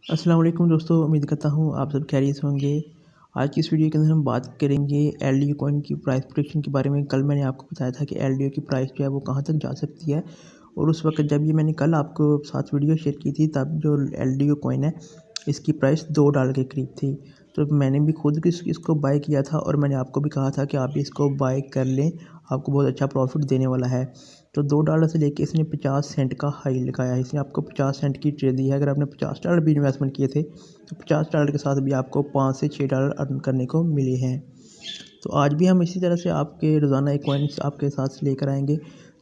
अस्सलाम वालेकुम दोस्तों, उम्मीद करता हूँ आप सब खैरियत होंगे। आज की इस वीडियो के अंदर हम बात करेंगे एलडीओ कॉइन की प्राइस प्रेडिक्शन के बारे में। कल मैंने आपको बताया था कि एलडीओ की प्राइस जो है वो कहाँ तक जा सकती है, और उस वक्त जब ये मैंने कल आपको साथ वीडियो शेयर की थी तब जो एलडीओ कॉइन है इसकी प्राइस $2 के करीब थी। तो मैंने भी खुद इसको बाय किया था और मैंने आपको भी कहा था कि आप इसको बाय कर लें, आपको बहुत अच्छा प्रॉफिट देने वाला है। तो $2 से लेके इसने 50 सेंट का हाई लगाया है। इसने आपको 50 सेंट की ट्रेड दी है। अगर आपने $50 भी इन्वेस्टमेंट किए थे तो $50 के साथ भी आपको 5 से $6 अर्न करने को मिले हैं। तो आज भी हम इसी तरह से आपके रोज़ाना एक कॉइन्स आपके साथ लेकर आएंगे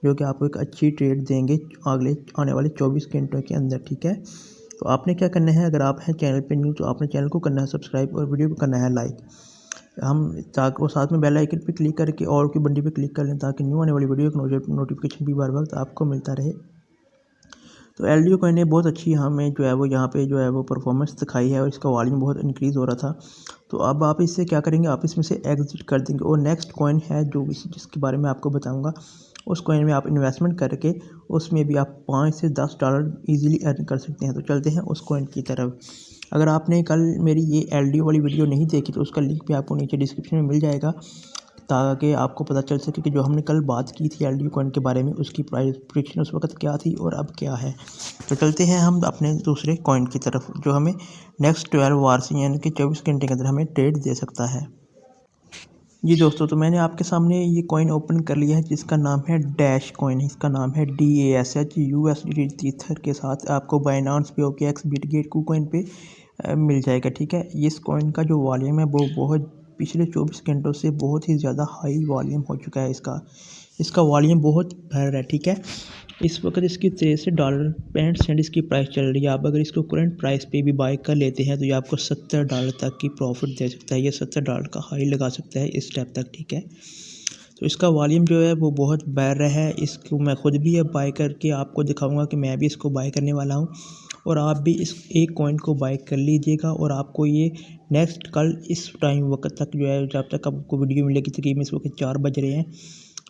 जो कि आपको एक अच्छी ट्रेड देंगे अगले आने वाले 24 घंटों के अंदर, ठीक है। तो आपने क्या करना है, अगर आप हैं चैनल पे न्यू तो आपने चैनल को करना है सब्सक्राइब और वीडियो को करना है लाइक। हम ताकि वो साथ में बेल आइकन पे क्लिक करके और की बंडी पे क्लिक कर लें ताकि न्यू आने वाली वीडियो का नोटिफिकेशन भी बार वक्त आपको मिलता रहे। तो एलडीओ कॉइन ने बहुत अच्छी हमें जो है वो यहाँ पे जो है वो परफॉर्मेंस दिखाई है और इसका वॉल्यूम बहुत इंक्रीज़ हो रहा था। तो अब आप इससे क्या करेंगे, आप इसमें से एग्जिट कर देंगे और नेक्स्ट कॉइन है जो जिसके बारे में आपको बताऊंगा, उस कॉइन में आप इन्वेस्टमेंट करके उसमें भी आप 5 से $10 ईजिली अर्न कर सकते हैं। तो चलते हैं उस कॉइन की तरफ। अगर आपने कल मेरी ये एलडीओ वाली वीडियो नहीं देखी तो उसका लिंक भी आपको नीचे डिस्क्रिप्शन में मिल जाएगा ताकि आपको पता चल सके कि जो हमने कल बात की थी एलडीओ कॉइन के बारे में उसकी प्राइस प्रेडिक्शन उस वक्त क्या थी और अब क्या है। तो चलते हैं हम अपने दूसरे कॉइन की तरफ जो हमें नेक्स्ट 12 आवर्स यानी कि 24 घंटे के अंदर हमें ट्रेड दे सकता है। जी दोस्तों, तो मैंने आपके सामने ये कॉइन ओपन कर लिया है जिसका नाम है डैश कॉइन। इसका नाम है DASH। USDT ईथर के साथ आपको बाइनांस पे, OKX, बिटगेट, KuCoin पे मिल जाएगा, ठीक है। इस कॉइन का जो वॉल्यूम है वो बहुत पिछले 24 घंटों से बहुत ही ज़्यादा हाई वॉल्यूम हो चुका है। इसका वॉल्यूम बहुत भर रहा है, ठीक है। इस वक्त इसकी $63.65 इसकी प्राइस चल रही है। आप अगर इसको करंट प्राइस पे भी बाय कर लेते हैं तो ये आपको $70 तक की प्रॉफिट दे सकता है। ये $70 का हाई लगा सकता है इस स्टेप तक, ठीक है। तो इसका वॉल्यूम जो है वो बहुत बढ़ रहा है। इसको मैं खुद भी अब बाय करके आपको दिखाऊंगा कि मैं भी इसको बाय करने वाला हूँ, और आप भी इस एक कॉइन को बाय कर लीजिएगा। और आपको ये नेक्स्ट कल इस टाइम वक्त तक जो है, जब तक आपको वीडियो मिलेगी, तकरीबन इस वक्त 4 बज रहे हैं,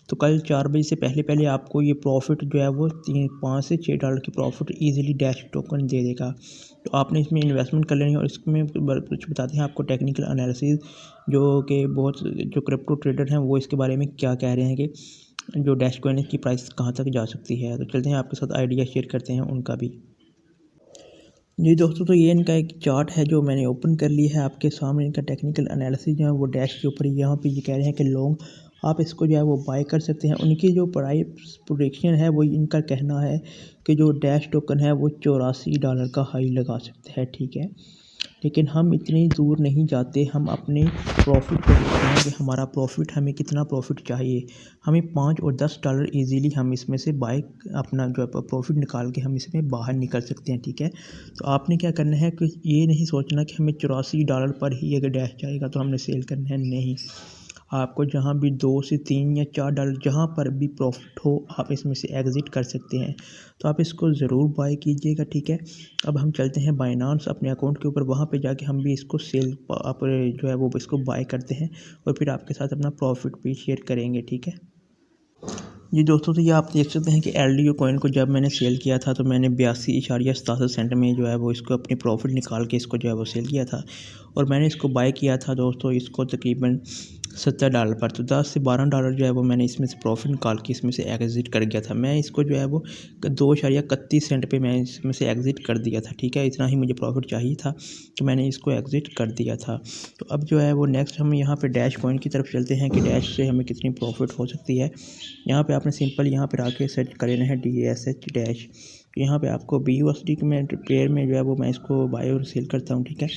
तो कल 4 बजे से पहले पहले आपको ये प्रॉफिट जो है वो 5 से $6 की प्रॉफिट इजीली डैश टोकन दे देगा। तो आपने इसमें इन्वेस्टमेंट कर लेनी है। और इसमें कुछ बताते हैं आपको टेक्निकल एनालिसिस, जो कि बहुत जो क्रिप्टो ट्रेडर हैं वो इसके बारे में क्या कह रहे हैं कि जो डैश कॉइन की प्राइस कहाँ तक जा सकती है। तो चलते हैं आपके साथ आइडिया शेयर करते हैं उनका भी। जी दोस्तों, तो ये इनका एक चार्ट है जो मैंने ओपन कर लिया है आपके सामने। इनका टेक्निकल एनालिसिस जो है वो डैश के ऊपर यहाँ पे ये कह रहे हैं कि लॉन्ग आप इसको जो है वो बाय कर सकते हैं। उनकी जो प्राइस प्रोडिक्शन है वो इनका कहना है कि जो डैश टोकन है वो $84 का हाई लगा सकते हैं, ठीक है। लेकिन हम इतनी दूर नहीं जाते, हम अपने प्रॉफिट को देखते हैं कि हमारा प्रॉफिट, हमें कितना प्रॉफिट चाहिए। हमें 5 और $10 ईजीली हम इसमें से बाय अपना जो है प्रॉफिट निकाल के हम इसमें बाहर निकल सकते हैं, ठीक है। तो आपने क्या करना है कि ये नहीं सोचना कि हमें $84 पर ही अगर डैश जाएगा तो हमने सेल करना है, नहीं। आपको जहाँ भी 2 से 3 या $4 जहाँ पर भी प्रॉफिट हो आप इसमें से एग्ज़िट कर सकते हैं। तो आप इसको ज़रूर बाय कीजिएगा, ठीक है। अब हम चलते हैं बाइनांस अपने अकाउंट के ऊपर, वहाँ पे जाके हम भी इसको सेल आप जो है वो इसको बाय करते हैं और फिर आपके साथ अपना प्रॉफिट भी शेयर करेंगे, ठीक है। जी दोस्तों, तो ये आप देख सकते हैं कि एलडीओ कॉइन को जब मैंने सेल किया था तो मैंने 82.67 सेंट में जो है वो इसको अपनी प्रॉफिट निकाल के इसको जो है वो सेल किया था। और मैंने इसको बाय किया था दोस्तों इसको तकरीबन $70 पर। तो 10 से $12 जो है वो मैंने इसमें से प्रॉफिट निकाल के इसमें से एग्ज़िट कर गया था। मैं इसको जो है वो 2.31 सेंट पे मैं इसमें से एग्ज़िट कर दिया था, ठीक है। इतना ही मुझे प्रॉफिट चाहिए था तो मैंने इसको एग्ज़िट कर दिया था। तो अब जो है वो नेक्स्ट हम यहाँ पे डैश कॉइन की तरफ चलते हैं कि डैश से हमें कितनी प्रॉफिट हो सकती है। यहाँ पे आपने सिंपल यहाँ पर आके सर्च कर लेना है DASH डैश। यहाँ पे आपको BUSD में पेयर में जो है वो मैं इसको बाय और सेल करता हूँ, ठीक है।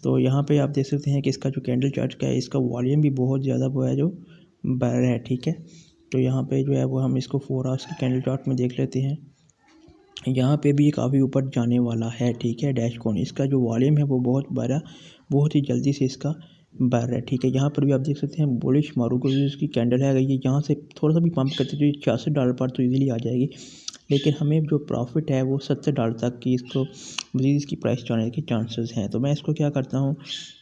तो यहाँ पे आप देख सकते हैं कि इसका जो कैंडल चार्ट का है इसका वॉल्यूम भी बहुत ज़्यादा वो है जो बढ़ रहा है, ठीक है। तो यहाँ पे जो है वो हम इसको 4 आवर्स के कैंडल चार्ट में देख लेते हैं। यहाँ पे भी काफ़ी ऊपर जाने वाला है, ठीक है। डैश कॉइन इसका जो वॉल्यूम है वो बहुत ही जल्दी से इसका बढ़ रहा है, ठीक है। यहाँ पर भी आप देख सकते हैं बुलिश मारुको की कैंडल है, ये यहाँ से थोड़ा सा भी पंप करते तो ये $66 पर तो इजीली आ जाएगी। लेकिन हमें जो प्रॉफिट है वो $70 तक की इसको मज़ीद इसकी प्राइस जाने के चांसेस हैं। तो मैं इसको क्या करता हूँ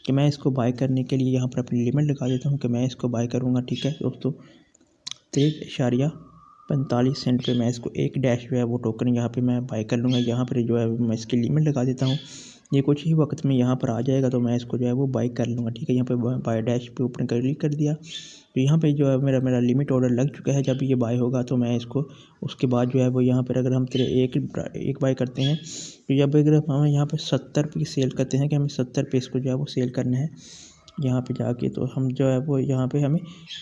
कि मैं इसको बाय करने के लिए यहाँ पर अपनी लिमिट लगा देता हूँ कि मैं इसको बाय करूँगा, ठीक है दोस्तों। 43.45 सेंट पे मैं इसको एक डैश जो है वो टोकन यहाँ पे मैं बाय कर लूँगा। यहाँ पर जो है मैं इसकी लिमिट लगा देता हूँ ये कुछ ही वक्त में यहाँ पर आ जाएगा, तो मैं इसको जो है वो बाई कर लूँगा, ठीक है। यहाँ पे बाय डैश पे ओपन क्लिक कर दिया, तो यहाँ पे जो है मेरा लिमिट ऑर्डर लग चुका है। जब ये बाय होगा तो मैं इसको उसके बाद जो है वो यहाँ पर अगर हम एक बाय करते हैं, तो जब अगर हम यहाँ पे 70 रुपये की सेल करते हैं कि हमें 70 रुपये इसको जो है वो सेल करना है यहाँ पे जाके, तो हम जो है वो यहाँ पे हमें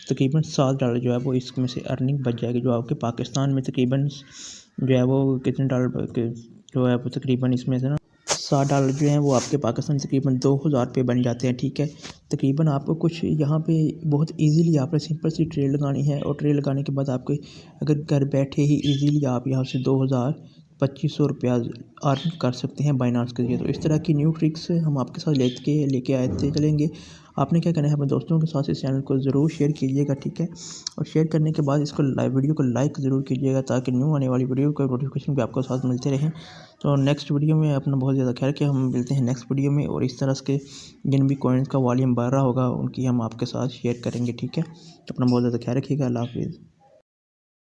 तकरीबन $7 जो है वो इसमें से अर्निंग बच जाएगी, जो आपके पाकिस्तान में तकरीबन जो है वो कितने डॉलर के जो है वो तकरीबन इसमें से ना $7 जो हैं वो आपके पाकिस्तान तकरीबन 2000 रुपये बन जाते हैं, ठीक है। तकरीबन आपको कुछ यहाँ पे बहुत इजीली आपने सिंपल सी ट्रेड लगानी है, और ट्रेड लगाने के बाद आपके अगर घर बैठे ही इजीली आप यहाँ से 2200 रुपया अर्न कर सकते हैं बाइनांस के जरिए। तो इस तरह की न्यू ट्रिक्स हम आपके साथ लेके आते चलेंगे। आपने क्या करना है, अपने दोस्तों के साथ इस चैनल को ज़रूर शेयर कीजिएगा, ठीक है। और शेयर करने के बाद इसको वीडियो को लाइक ज़रूर कीजिएगा, ताकि न्यू आने वाली वीडियो का नोटिफिकेशन भी आपको साथ मिलते रहें। तो नेक्स्ट वीडियो में अपना बहुत ज़्यादा ख्याल रखिए, हम मिलते हैं नेक्स्ट वीडियो में, और इस तरह के जिन भी कॉइन्स का वॉल्यूम बढ़ रहा होगा उनकी हम आपके साथ शेयर करेंगे, ठीक है। तो अपना बहुत ज़्यादा ख्याल रखिएगा। अल्लाह हाफिज़।